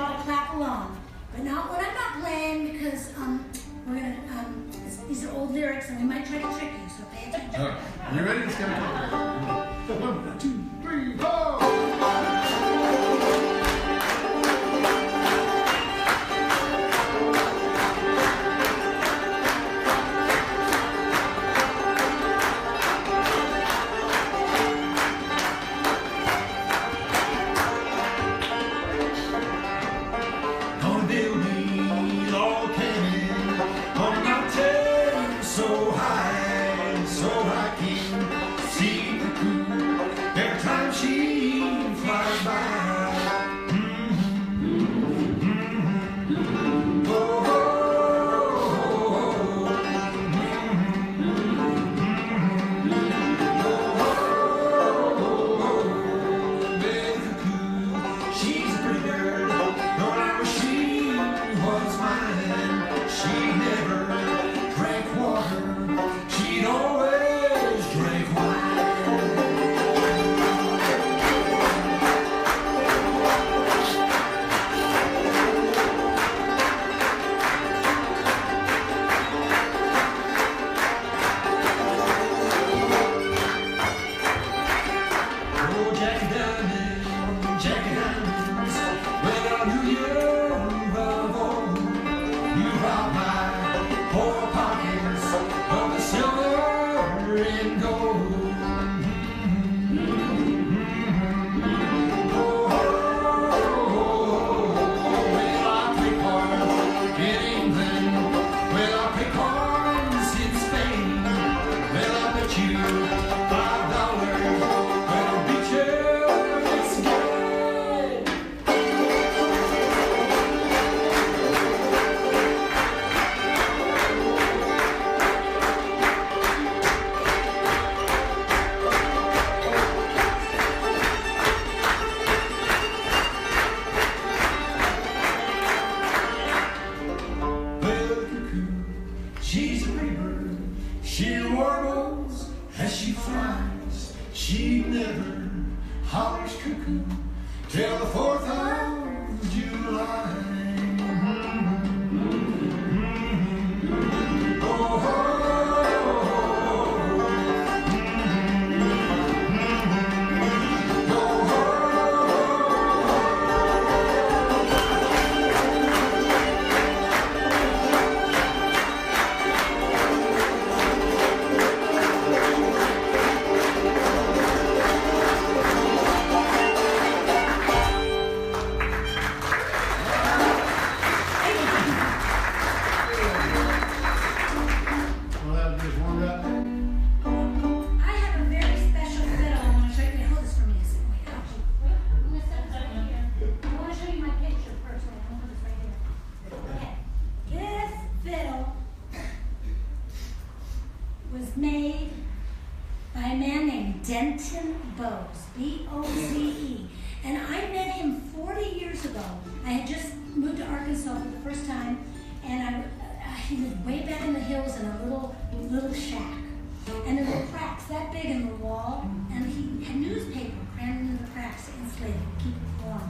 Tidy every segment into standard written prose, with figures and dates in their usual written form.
y'all to clap along, but not when I'm not playing because we're gonna these are old lyrics and we might try to trick you, so pay attention. All right, you ready? Let's go. 1, 2, 3, go! B-O-Z-E. And I met him 40 years ago. I had just moved to Arkansas for the first time, and he lived way back in the hills in a little shack. And there were cracks that big in the wall, and he had newspaper crammed into the cracks to insulate it, to keep it warm.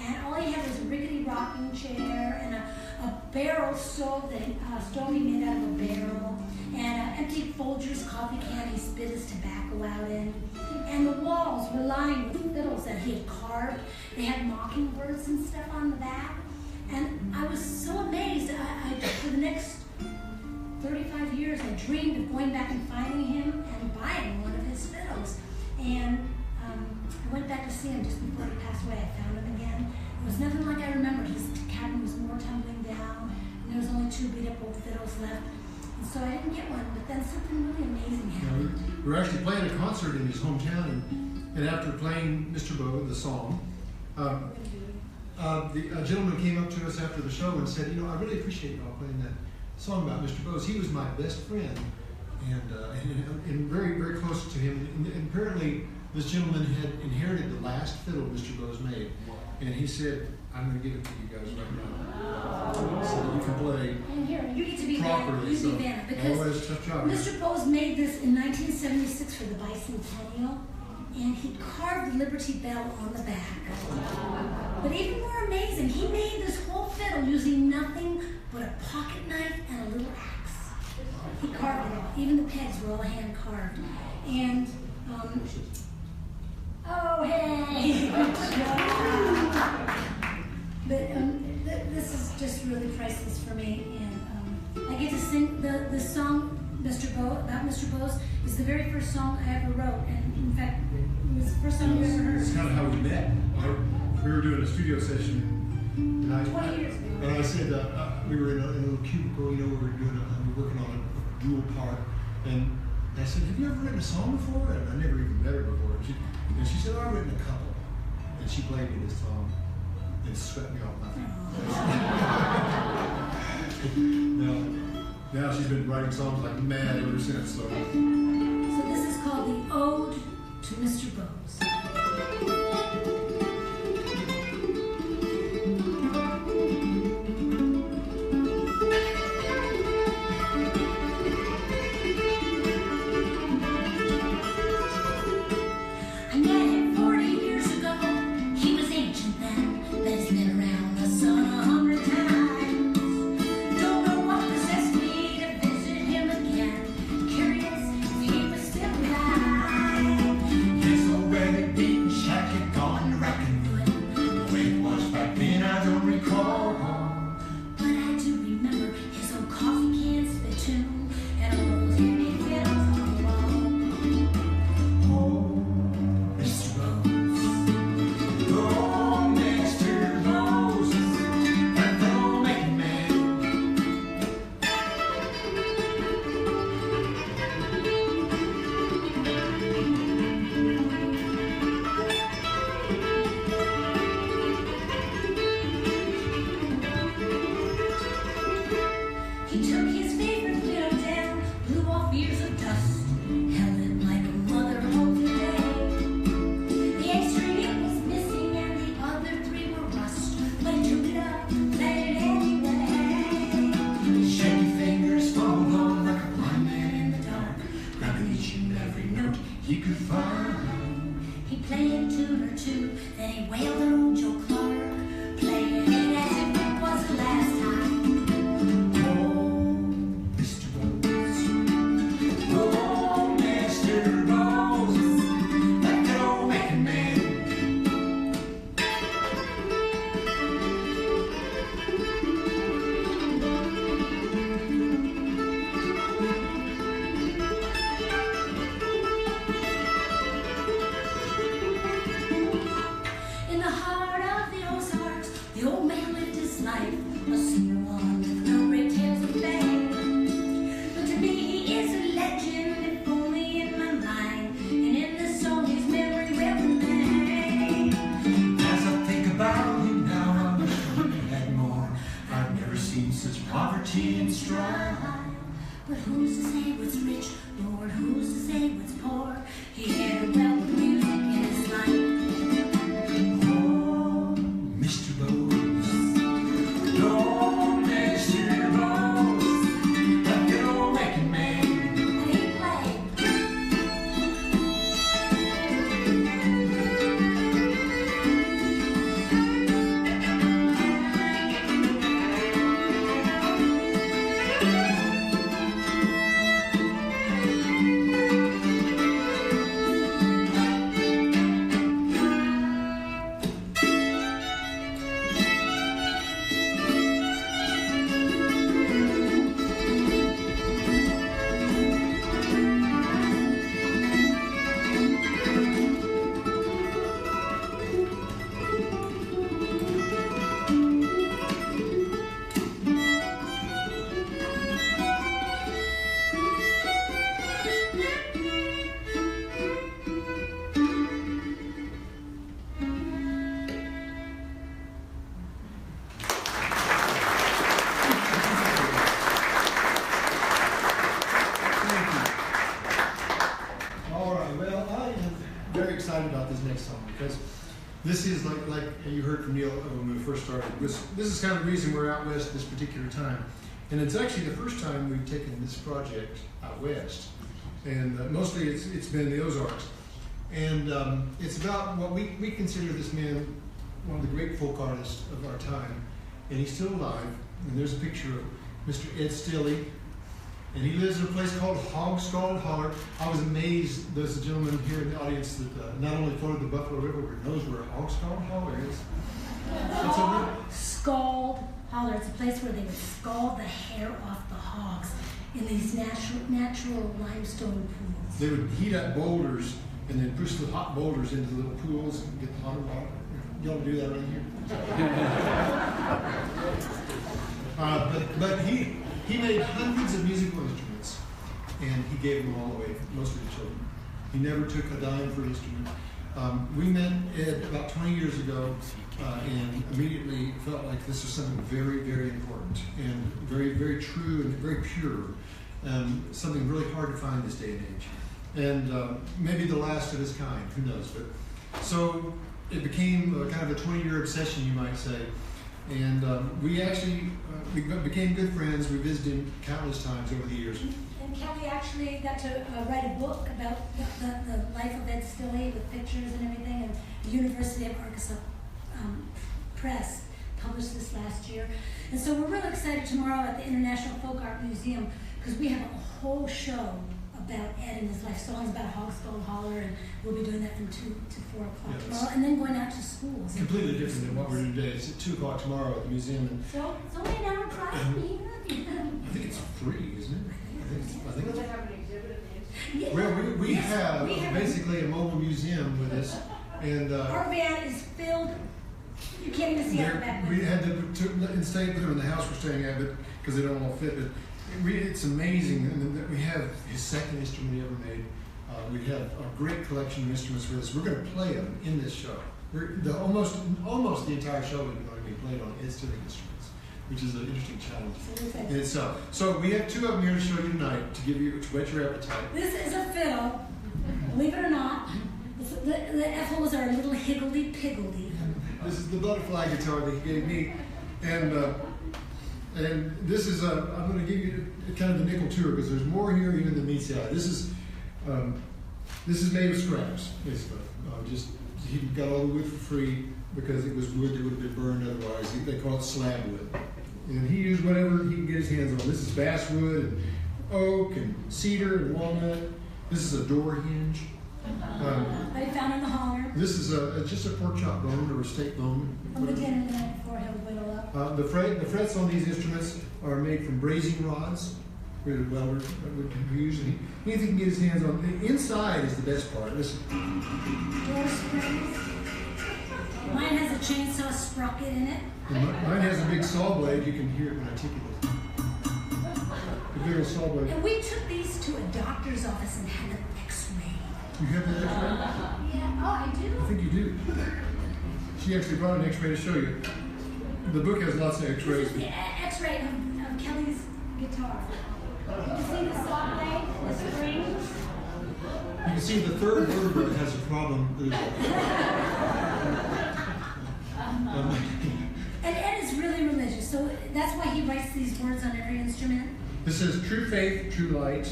And all he had was a rickety rocking chair and a barrel stove that he made out of a barrel, and an empty Folgers coffee can he spit his tobacco out in. And the walls were lined with fiddles that he had carved. They had mockingbirds and stuff on the back. And I was so amazed. For the next 35 years, I dreamed of going back and finding him and buying one of his fiddles. And I went back to see him just before he passed away. I found him again. It was nothing like I remembered. His cabin was more tumbling down, and there was only 2 beat-up old fiddles left. And so I didn't get one, but then something really amazing happened. We were actually playing a concert in his hometown, and after playing Mr. Bo, the song, a gentleman came up to us after the show and said, I really appreciate y'all playing that song about Mr. Bose. He was my best friend, and very, very close to him. And apparently, this gentleman had inherited the last fiddle Mr. Bose made, and he said, "I'm going to give it to you guys right now, so you can play and here, you get to be properly." Vanna, because tough job, Mr. Bose made this in 1976 for the bicentennial, and he carved the Liberty Bell on the back. But even more amazing, amazing. He made this whole fiddle using nothing but a pocket knife and a little axe. He carved it all. Even the pegs were all hand carved. And, oh, hey! But this is just really priceless for me. And I get to sing the song about Mr. Bose is the very first song I ever wrote. And in fact, it was the first song you ever heard. It's kind of how we met. We were doing a studio session. And 20 years ago. And I said, we were in a little cubicle, we were working on a dual part. And I said, have you ever written a song before? And I never even met her before. And she said, oh, I've written a couple. And she played me this song. And it swept me off my feet. Now she's been writing songs like mad ever since. So this is called the Ode to Mr. Bose. this is like you heard from Neil when we first started. This is kind of the reason we're out west this particular time. And it's actually the first time we've taken this project out west. And mostly it's been the Ozarks. And it's about what we consider this man one of the great folk artists of our time, and he's still alive. And there's a picture of Mr. Ed Stilley, and he lives in a place called Hog Holler. I was amazed. There's a gentleman here in the audience that not only floated the Buffalo River, but knows where Hog Holler is. Scald Holler. It's a place where they would scald the hair off the hogs in these natural limestone pools. They would heat up boulders and then push the hot boulders into the little pools and get the hotter water. Y'all do that right here? But he made hundreds of musical instruments, and he gave them all away, mostly to children. He never took a dime for an instrument. We met Ed about 20 years ago, and immediately felt like this was something very, very important, and very, very true, and very pure. Something really hard to find this day and age. And maybe the last of its kind, who knows. But so it became kind of a 20-year obsession, you might say. And we actually became good friends. We visited him countless times over the years. And Kelly actually got to write a book about the life of Ed Stilley with pictures and everything, and the University of Arkansas Press published this last year. And so we're really excited tomorrow at the International Folk Art Museum, because we have a whole show about Ed and his life, songs about Hog Skull Holler, and we'll be doing that from 2 to 4 o'clock tomorrow, and then going out to schools. Completely different than what we're doing today. It's at 2 o'clock tomorrow at the museum. And so it's only an hour drive from here. I think it's free, isn't it? I think Do they have an exhibit at the institute? well, we have basically a mobile museum with us. And our van is filled. You can't even see our back. We had to stay with them in the house we're staying at, but because they don't all fit. But it's amazing that we have his second instrument he ever made. We have a great collection of instruments with us. We're going to play them in this show. Almost the entire show is going to be played on Ed Stilley instruments, which is an interesting challenge in itself. So we have 2 of them here to show you tonight to whet your appetite. This is a fiddle, believe it or not. The F-holes are a little higgledy-piggledy. This is the butterfly guitar that he gave me, and this is I'm going to give you kind of the nickel tour, because there's more here even than meets the eye. This is made of scraps, basically. He got all the wood for free because it was wood that would have been burned otherwise. They call it slab wood, and he used whatever he can get his hands on. This is basswood and oak and cedar and walnut. This is a door hinge. I found in the holler. This is just a pork chop bone or a steak bone. From the dinner the night before, he'll whittle up. The frets on these instruments are made from brazing rods. Where the welder would use. Anything he can get his hands on. The inside is the best part. Listen. Door springs. Mine has a chainsaw sprocket in it. Mine has a big saw blade. You can hear it when I tickle it. A big old saw blade. And we took these to a doctor's office and had an X-ray. You have that X-ray? Yeah. Oh, I do. I think you do. She actually brought an X-ray to show you. The book has lots of X-rays. This is the X-ray of Kelly's guitar. You see the saw blade, the springs? You can see the third vertebra has a problem. And Ed is really religious, so that's why he writes these words on every instrument. This says, true faith, true light,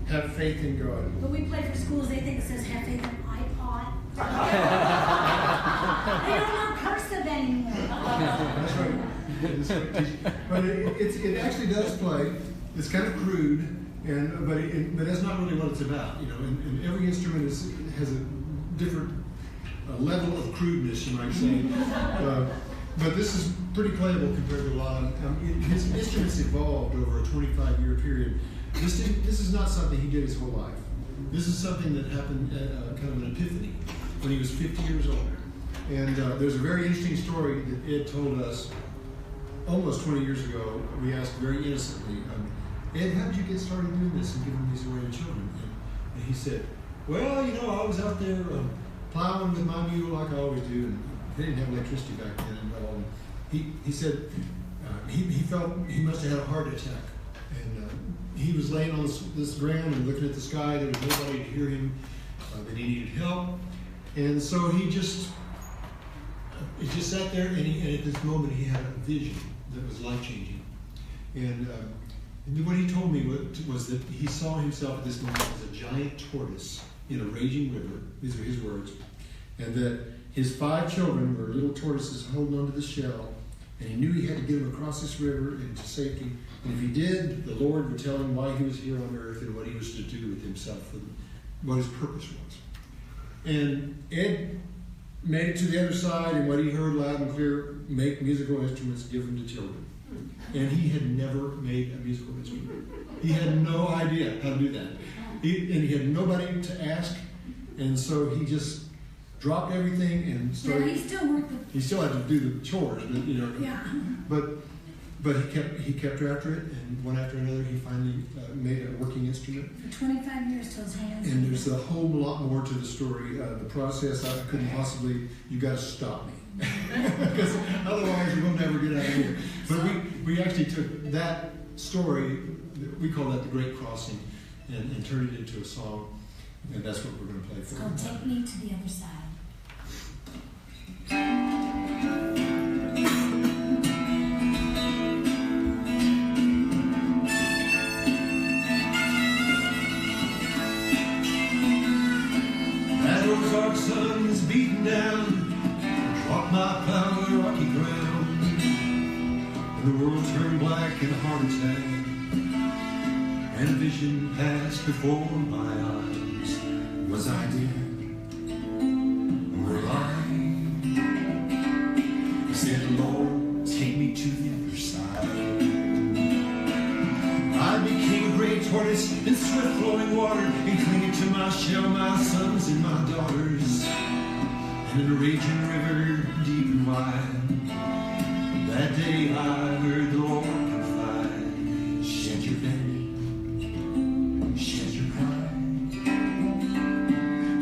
have faith in God. When we play for schools, they think it says have faith in iPod. They don't know cursive anymore. That's right. But it actually does play. It's kind of crude, but that's not really what it's about. You know, and every instrument has a different level of crudeness, you might say. But this is pretty playable compared to a lot of his instruments evolved over a 25-year period. This is not something he did his whole life. This is something that happened at kind of an epiphany when he was 50 years old. And there's a very interesting story that Ed told us almost 20 years ago. We asked very innocently, Ed, how did you get started doing this and giving these away to children? And he said, well, you know, I was out there plowing with my mule like I always do, and they didn't have electricity back then at all. He said he felt he must have had a heart attack. And he was laying on this ground and looking at the sky. There was nobody to hear him, that he needed help. And so he just sat there, and at this moment he had a vision that was life-changing. And what he told me was that he saw himself at this moment as a giant tortoise in a raging river. These are his words. And that his 5 children were little tortoises holding onto the shell, and he knew he had to get them across this river into safety. And if he did, the Lord would tell him why he was here on earth and what he was to do with himself and what his purpose was. And Ed made it to the other side, and what he heard loud and clear, make musical instruments, give them to children. And he had never made a musical instrument. He had no idea how to do that. He had nobody to ask, and so he just dropped everything and started. Yeah, he still had to do the chores, but Yeah. But he kept after it, and one after another, he finally made a working instrument. For 25 years till his hands. And there's a whole lot more to the story. The process, I couldn't possibly. You got to stop me, because otherwise we'll never get out of here. But we actually took that story, we call that the Great Crossing, and turned it into a song, and that's what we're going to play for It's you. called Take Me to the Other Side. Dark sun's beating down, drop my plow on rocky ground, and the world turned black in a heart attack, and a vision passed before my eyes. Was I dead? Or alive? I said, Lord, take me to the other side. I became a great tortoise in swift flowing water, and clinging to my shell, my sons and my daughters. And in a raging river, deep and wide, that day I heard the Lord confide, shed your vanity, shed your pride,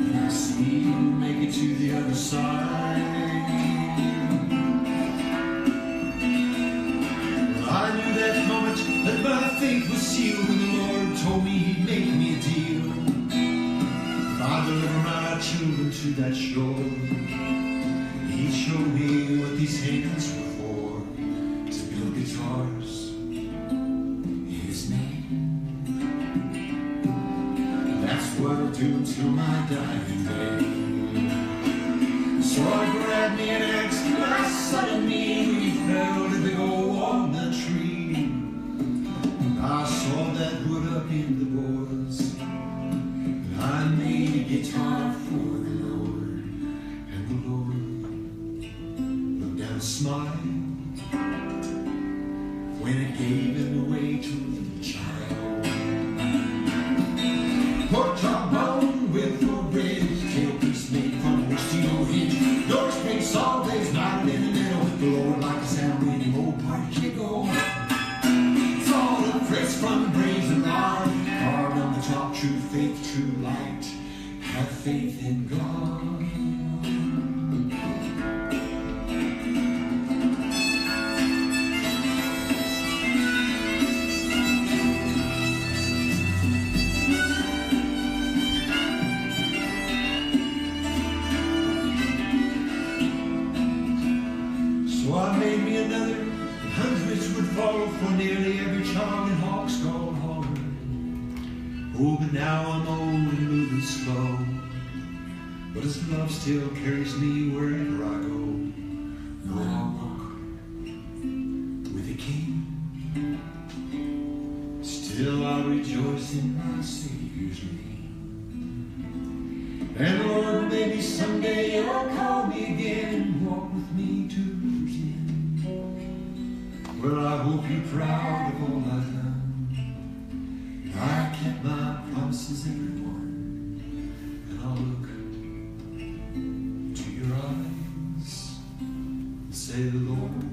and I see you make it to the other side. I knew that moment that my fate was sealed when the Lord told me he'd make me a deal. If I deliver my children to that shore, he'd show me what these hands were for, to build guitars in his name. That's what I'll do until my dying day. So I grabbed me an axe, my son and me, we fell to the goal on the tree. I sawed that wood up into the boards, and I made a guitar for the Lord. And the Lord looked down and smiled when it gave him away to a little child. Pork chop bone with no bread, tailpiece made from a steel hinge, door spring saw blades knotted in the middle. The Lord liked the sound when the old party jiggle. From brains and lard, carved on the top, true faith, true light, have faith in God. So I made me another, and hundreds would follow for nearly every child in Hawks called hard. Oh, but now I'm old and moving slow, but his love still carries me wherever I go. Though I walk with the King, still I rejoice in my Savior's name. And Lord, maybe someday you'll call me again and walk with me to the river's end. Well, I hope you're proud of all I've done. I kept my promises, everyone, and I'll look to your eyes and say, Lord,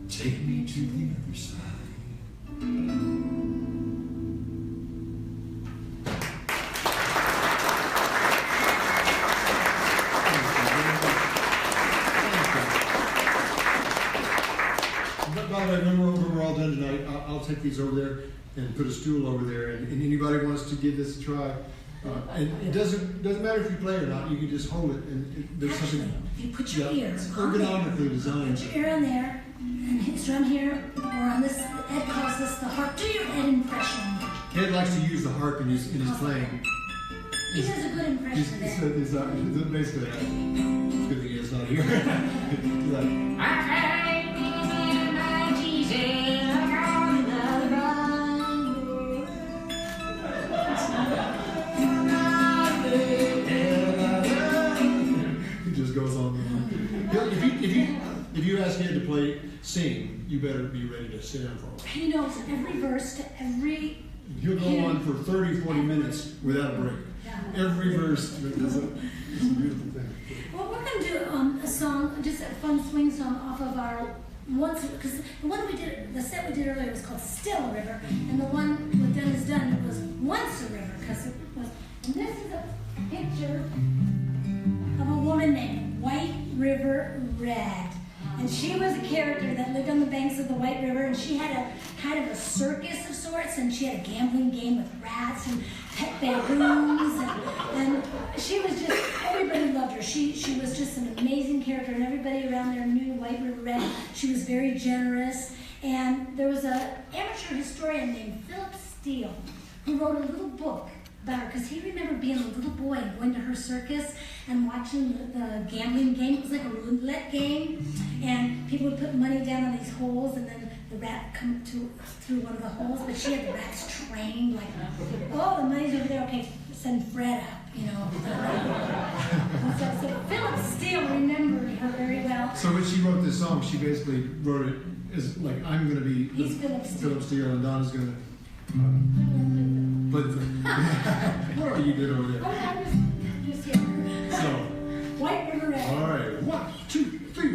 take me to the other side. By the way, when we're all done tonight, I'll take these over there and put a stool over there, and anybody wants to give this a try. And it doesn't matter if you play or not. You can just hold it, and there's Actually, something. if you put your ears on ergonomically there, designed. put your ear on there, and it's on here, or on this, Ed calls this the harp. Do your Ed impression. Ed likes to use the harp in his playing, He does a good impression of that. He's basically, it's good that he's not here. He's like, I can't my Jesus, I got another He just goes on and on. If you ask him to sing, you better be ready to sit down for a while. He knows every verse to every. He'll go on for 30, 40 minutes without a break. Every verse is a beautiful thing. Well, we're going to do a song, just a fun swing song off of our because the one we did, the set we did earlier was called Still a River, and the one with Done is Done was Once a River, because it was. And this is a picture of a woman named White River Red. And she was a character that lived on the banks of the White River, and she had a kind of a circus of sorts, and she had a gambling game with rats and pet baboons, and she was just, everybody loved her. She was just an amazing character, and everybody around there knew White River Red. She was very generous, and there was an amateur historian named Philip Steele who wrote a little book about her, because he remembered being a little boy and going to her circus and watching the gambling game. It was like a roulette game, and people would put money down on these holes, and then the rat come through one of the holes, but she had the rats trained, like, oh, the money's over there, okay, send Fred up, you know. so Philip Steele remembered her very well. So when she wrote this song, she basically wrote it as, like, I'm going to be He's Philip Steele, and Donna's going to... But what are you doing over there? I'm just here. So, White River Red. all right, 1, 2, 3.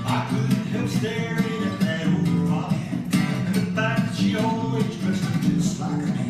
I couldn't help staring at that old body, and the fact that she always dressed up just like a man.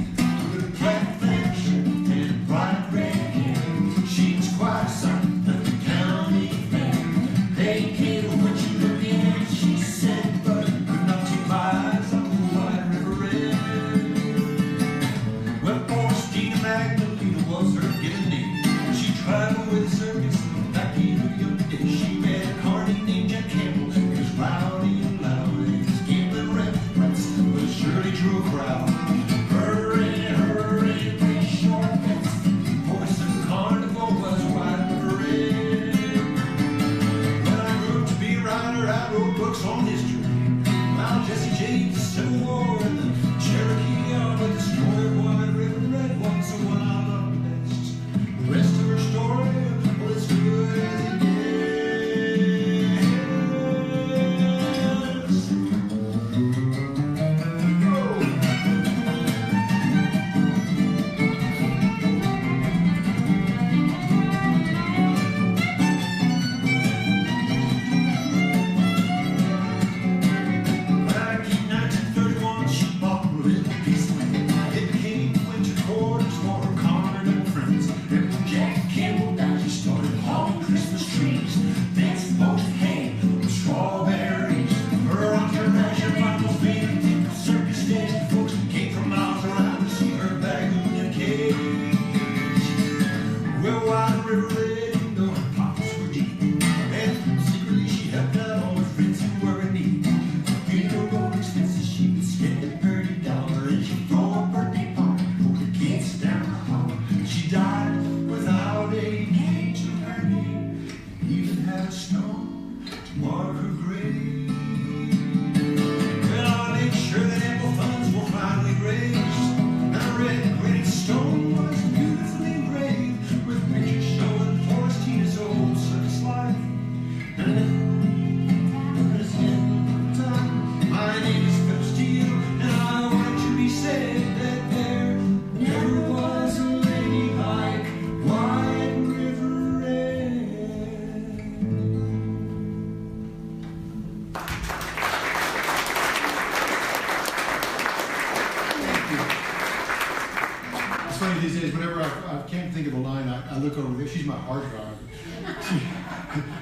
These days, whenever I can't think of a line, I look over there. She's my hard drive.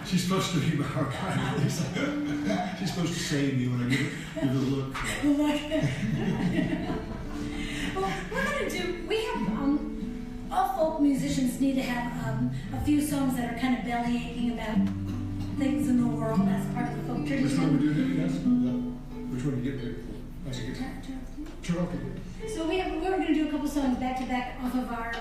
She's supposed to be my hard drive. She's supposed to save me when I give her a look. Well, we're going to do, we have all folk musicians need to have a few songs that are kind of belly aching about things in the world. That's part of the folk tradition. Which one we do that? Which one you get there? That's a good Cherokee. So we're going to do a couple songs back to back off of our,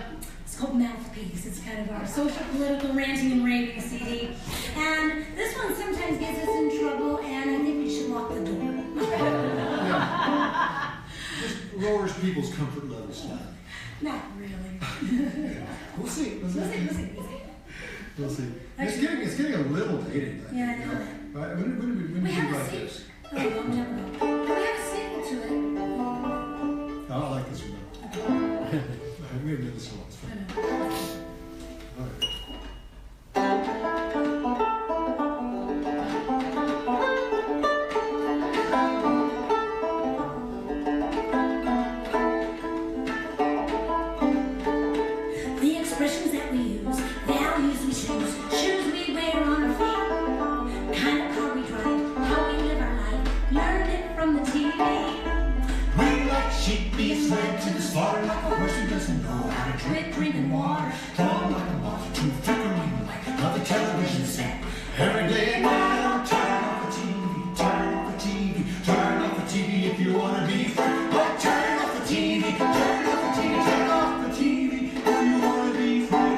it's called Mouthpiece. It's kind of our social, political, ranting and raving CD. And this one sometimes gets us in trouble, and I think we should lock the door. Yeah. Just lowers people's comfort levels. Not really. We'll see. We'll see. We'll see. It's getting a little dated. Yeah, I know that. Right? When do we have like a this? Oh, we'll never know. We have a sequel to it. I don't like this one though. We haven't done this one. It's fine. I know. All right. The expressions that we use, values we choose, shoes we wear on our feet, kind of car we drive, how we live our life, learned it from the TV. We like sheep, be led to the slaughter like a horse who doesn't know how to drink, Drinking water. Drawn like a moth to a flickering light of the television set. Every day and night, oh, turn off the TV, turn off the TV, turn off the TV if you want to be free. Oh, turn off the TV, turn off the TV, turn off the TV if you want to be free.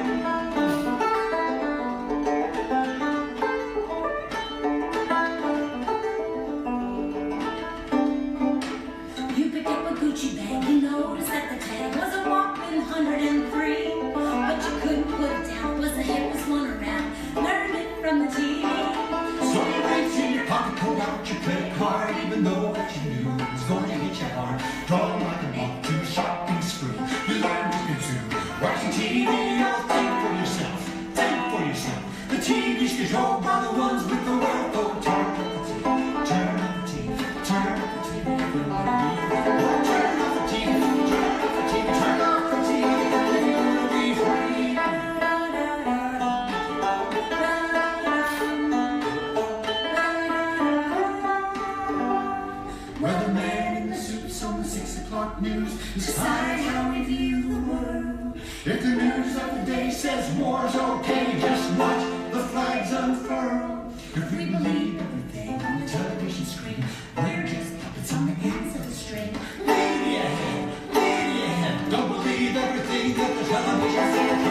You picked up a Gucci bag, you noticed that the tag was a whopping 103, but you couldn't put it down, it was the hippest one around, learned it from the TV. So you reach in your pocket, pull out your credit card, even though what you knew was going to hit you hard. Drawn like a moth to a shopping spree, you learn to consume. Watching TV, oh, think for yourself, think for yourself. The TV's controlled by the ones with the wealth. Oh, turn off the TV, turn off the TV, turn off the TV. Everybody be free. Oh, turn off the TV, turn off the TV, turn off the TV. If you want to be free. Weatherman in the suits on the 6 o'clock news decide how we view the world. If the news of the day says war's okay, just watch the flags unfurl. If we believe everything on the television screen, we're just puppets on the ends of the string. Lady ahead, don't believe everything that the television says. Think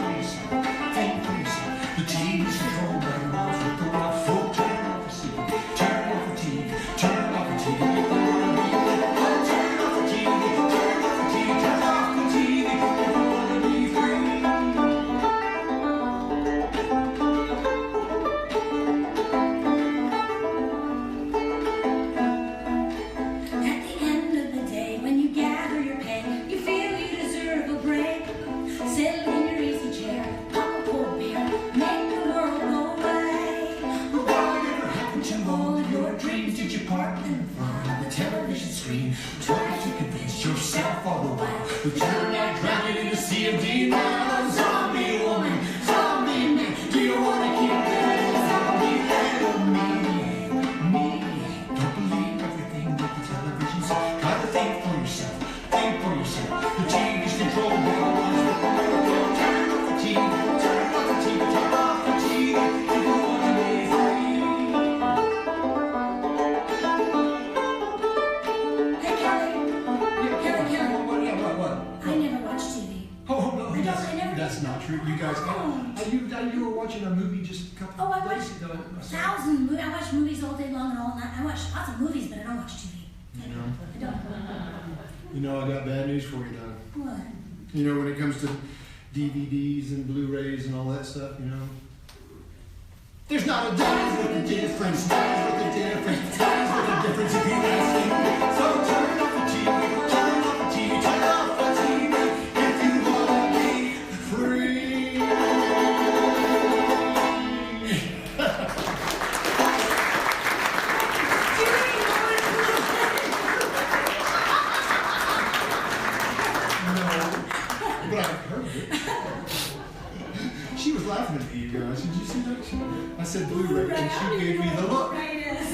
for yourself, think for yourself. The TV's controlled by the ones with the wealth. So turn off the TV, turn off the TV, turn off the TV. If you want to be free, oh, turn off the TV, turn off the TV, turn off the TV. If you want to be free. At the end of the day, when you gather your pay, you feel you deserve a break. Settle in your easy chair, pop a cold beer, make the world go away. Whatever happened to all of your dreams? Did you park them in front of the television screen? Try to convince yourself all the while that you're not drowning in the sea of denial. Zombie woman, zombie man, do you want to keep living in zombie land? Oh, maniac, don't believe everything that the television says. Try to think for yourself, think for yourself. The TV's controlled by the ones with the world. Turn off the TV, turn off the TV, turn off the TV if you want to be free. Hey, Kelly. What? I never watch TV. Oh, no, I never that's did. not true. You guys, you were watching a movie just a couple Oh, I of watch days ago. thousands of movies. I watch movies all day long and all night. I watch lots of movies, but I don't watch TV. You know, I don't. you know, I got bad news for you now. What? You know, when it comes to DVDs and Blu-rays and all that stuff, you know, there's not a dime's worth of difference. Dime's worth of difference. Dime's worth of difference if you ask me. So turn off the TV. Turn off the TV. Turn off the TV if you want to be free. But I heard it. She was laughing at me, you guys. Did you see that? I said Blu-ray, and she gave me the look. Right, yes.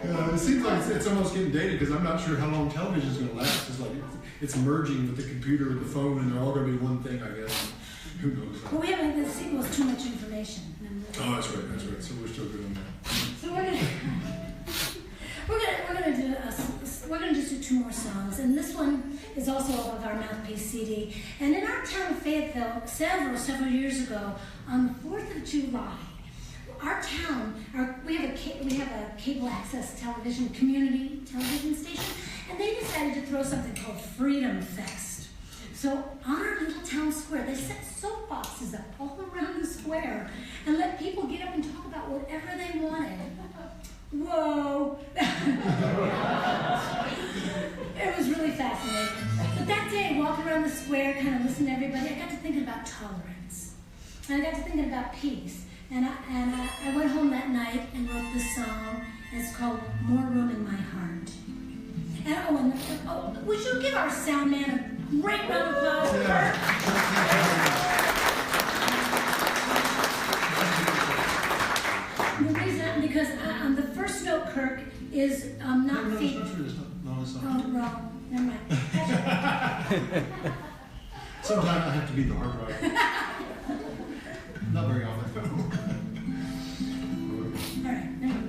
It seems like it's almost getting dated because I'm not sure how long television is going to last. It's like it's merging with the computer and the phone, and they're all going to be one thing, I guess. Who knows? Well, we haven't. The sequel is too much information. Oh, that's right. That's right. So we're still good on that. So we're gonna just do 2 more songs, and this one is also off of our Mouthpiece CD. And in our town of Fayetteville, several years ago, on the 4th of July, our town, we have a cable access television, community television station, and they decided to throw something called Freedom Fest. So on our little town square, they set soapboxes up all around the square and let people get up and talk about whatever they wanted. Whoa! It was really fascinating. But that day, walking around the square, kind of listening to everybody, I got to thinking about tolerance. And I got to thinking about peace. And I went home that night and wrote this song, and it's called More Room in My Heart. And would you give our sound man a great round of applause? Yeah. The reason, because on the first note, Kirk, is not feet. No, it's not a song. Oh, wrong. Never mind. Sometimes I have to be the hard drive. Not very often. All right. Never mind.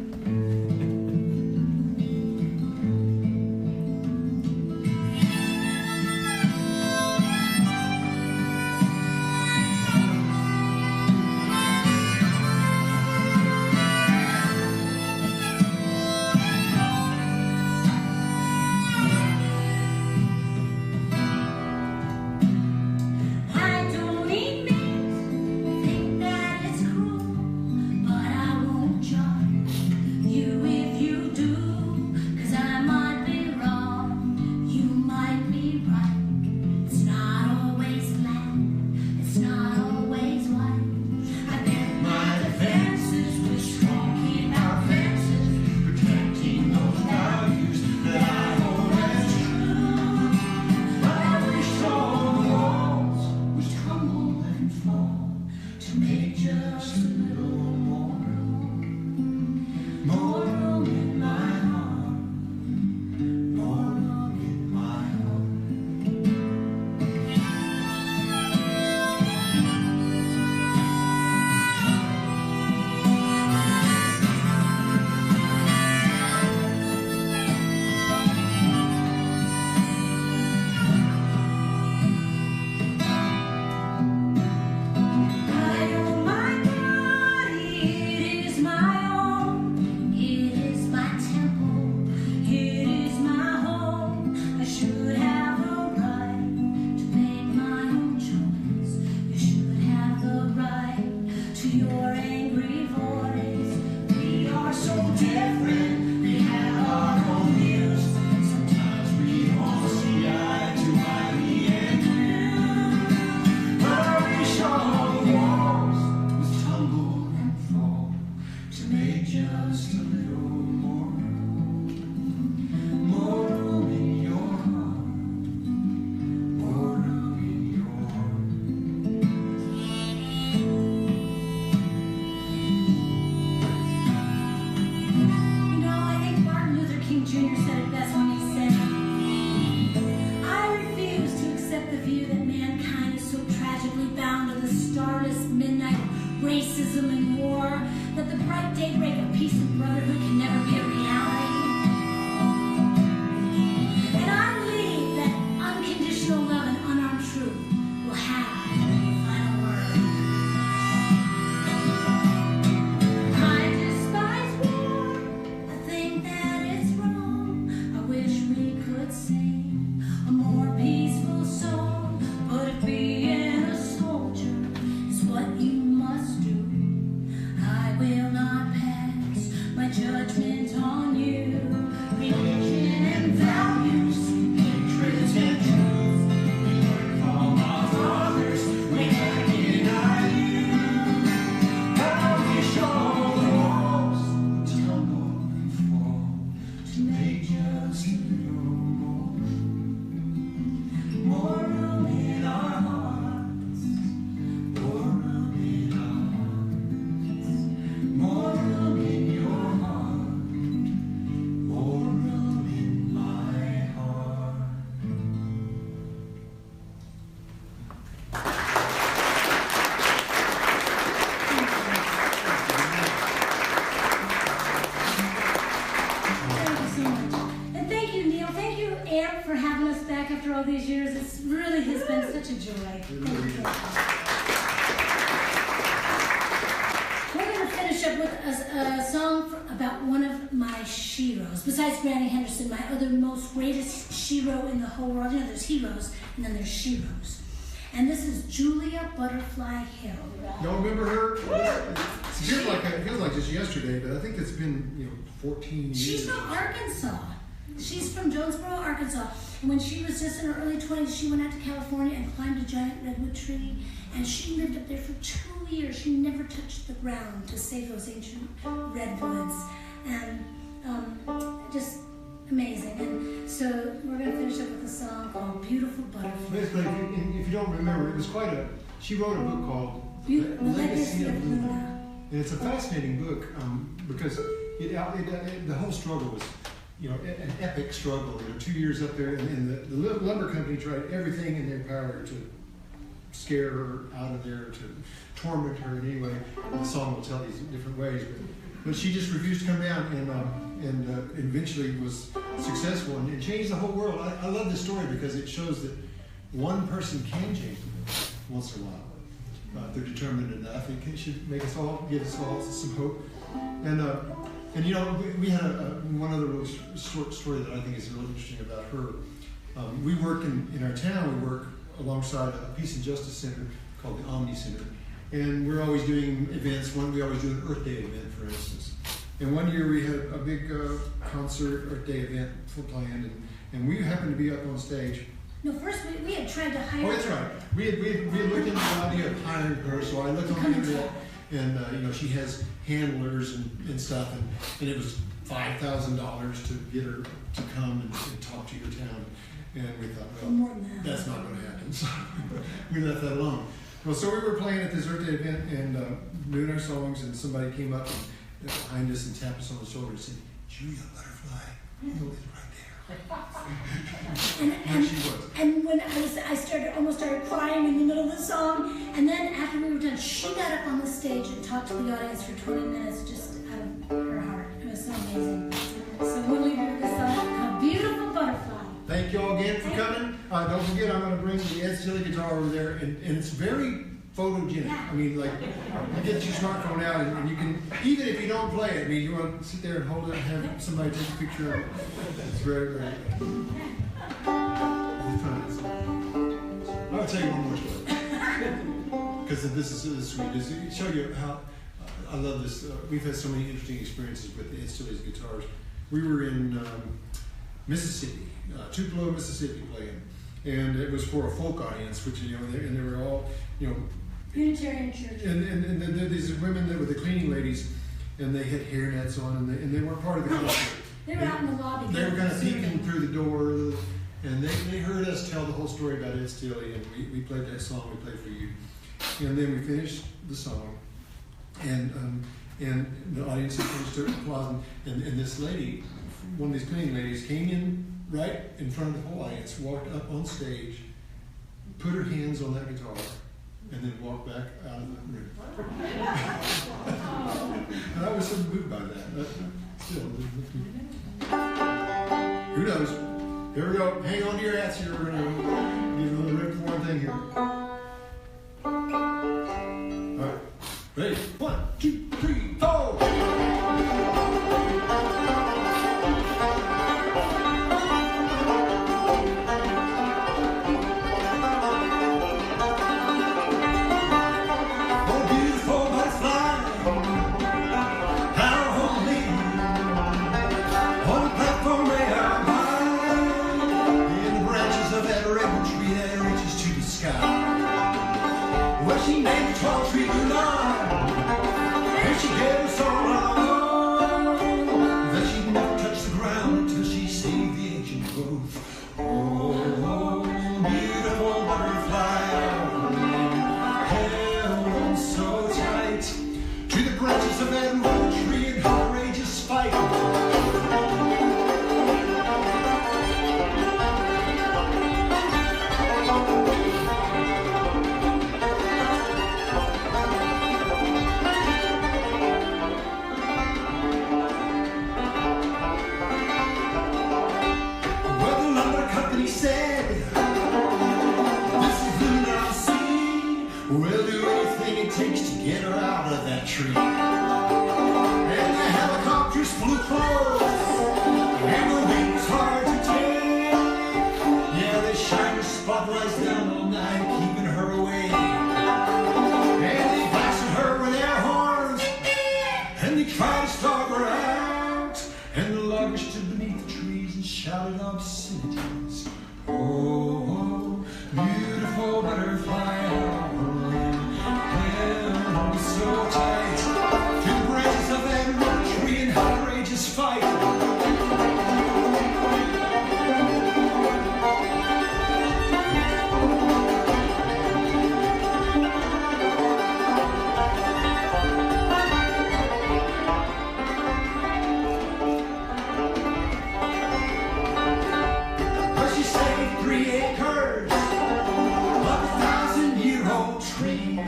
Racism and war, that the bright daybreak of peace and brotherhood can never be a reality. And I believe that unconditional love and unarmed truth will have the final word. I despise war, I think that it's wrong. I wish we could sing a more peaceful song, but if being a soldier is what you must do, I will not pass. all these years. It's really has been such a joy. Thank you. We're going to finish up with a song about one of my sheroes. Besides Granny Henderson, my other most greatest shero in the whole world. You know, there's heroes and then there's sheroes. And this is Julia Butterfly Hill. Y'all remember her? It feels like just yesterday, but I think it's been 14 years. She's from Arkansas. She's from Jonesboro, Arkansas. And when she was just in her early 20s, she went out to California and climbed a giant redwood tree. And she lived up there for 2 years. She never touched the ground to save those ancient redwoods. And just amazing. And so we're going to finish up with a song called Beautiful Butterfly. Basically, if you don't remember, it was she wrote a book called The Legacy of Luna. And it's a fascinating book because the whole struggle was, an epic struggle. 2 years up there, and the lumber company tried everything in their power to scare her out of there, to torment her in any way. The song will tell these in different ways, but she just refused to come down, and eventually was successful and changed the whole world. I love this story because it shows that one person can change the world once in a while. They're determined enough. It should give us all some hope. And we had one other really short story that I think is really interesting about her. We work in our town. We work alongside a Peace and Justice Center called the Omni Center, and we're always doing events. We always do an Earth Day event, for instance. And one year we had a big concert Earth Day event planned, and we happened to be up on stage. No, first we had tried to hire. Oh, that's right. We had looked into the idea of hiring her, so I looked on the internet, and she has handlers and stuff, and it was $5,000 to get her to come and talk to your town. And we thought, well, more than that. That's not going to happen. So we left that alone. Well, so we were playing at this Earth Day event and doing our songs, and somebody came up behind us and tapped us on the shoulder and said, "Julia Butterfly, you're right there." And she was. And when I almost started crying in the middle of the song, and then after we were done, she got up on the stage and talked to the audience for 20 minutes just out of her heart. It was so amazing. So we'll leave you with this song called Beautiful Butterfly. Thank you all again for coming. Don't forget, I'm going to bring the Ed Stilly guitar over there, and it's very photogenic. Yeah. I mean, like, you get your smartphone out, and you can, even if you don't play it, you want to sit there and hold it and have somebody take a picture of it. It's very, very fun. I'll tell you one more story. Because this is sweet. To show you how I love this. We've had so many interesting experiences with the Ed Stilly's guitars. We were in Mississippi, Tupelo, Mississippi, playing, and it was for a folk audience, which and they were all Unitarian church. and these women that were the cleaning ladies, and they had hairnets on, and they weren't part of the concert. They were out in the lobby. They were kind of peeking through the door, and they heard us tell the whole story about Ed Stilly, and we played that song we played for you, and then we finished the song, and the audience had finished their applause, and this lady, one of these cleaning ladies, came in right in front of the whole audience, walked up on stage, put her hands on that guitar, and then walked back out of the room. And I was so moved by that. Still, who knows? Here we go. Hang on to your hats here. We're going to give a little rip for one thing here. All right. Ready? 1, 2, 3, 4. Sky. full of clothes, and the wings hard to take. Yeah, they shine the spotlights down all night, keeping her away. And they blasted her with their horns, and they tried to starve her out. And the loggers stood beneath the trees and shouted obscenities. Oh, beautiful butterfly, held so tight to the branches of that tree in outrageous fight. But she saved 3 acres of 1,000-year-old trees.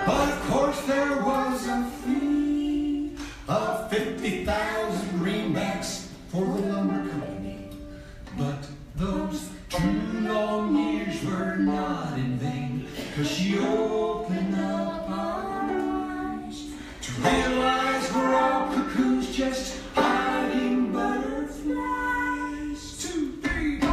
But of course there was a fee of 50,000 greenbacks for the lumber company. But those 2 long years were not in vain, 'cause she opened up our eyes to realize we're all cuckoos just hiding butterflies. 2, 3, go!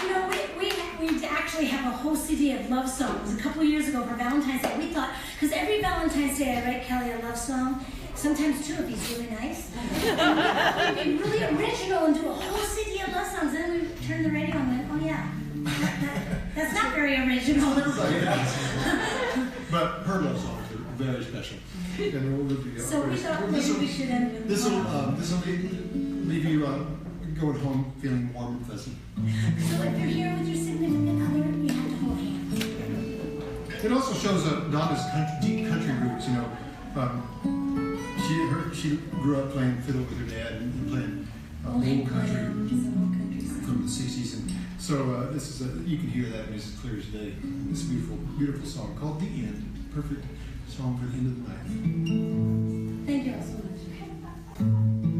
You know, we actually have a whole CD of love songs. A couple years ago for Valentine's Day, we thought, because every Valentine's Day I write Kelly a love song, sometimes 2 if he's really nice. We'd be really original and do a whole CD of love songs. Then we turned the radio on and went, oh yeah, that's not very original. But her love songs are very special. And we'll be, So we thought maybe we should end with This will leave you going home feeling warm and fuzzy. So if you're here with your significant other, you have to hold hands. It also shows Donna's deep country roots. You know, she grew up playing fiddle with her dad and playing old country from the '60s, and so this is you can hear that as clear as day. This beautiful, beautiful song called "The End," perfect song for the end of the night. Thank you all so much.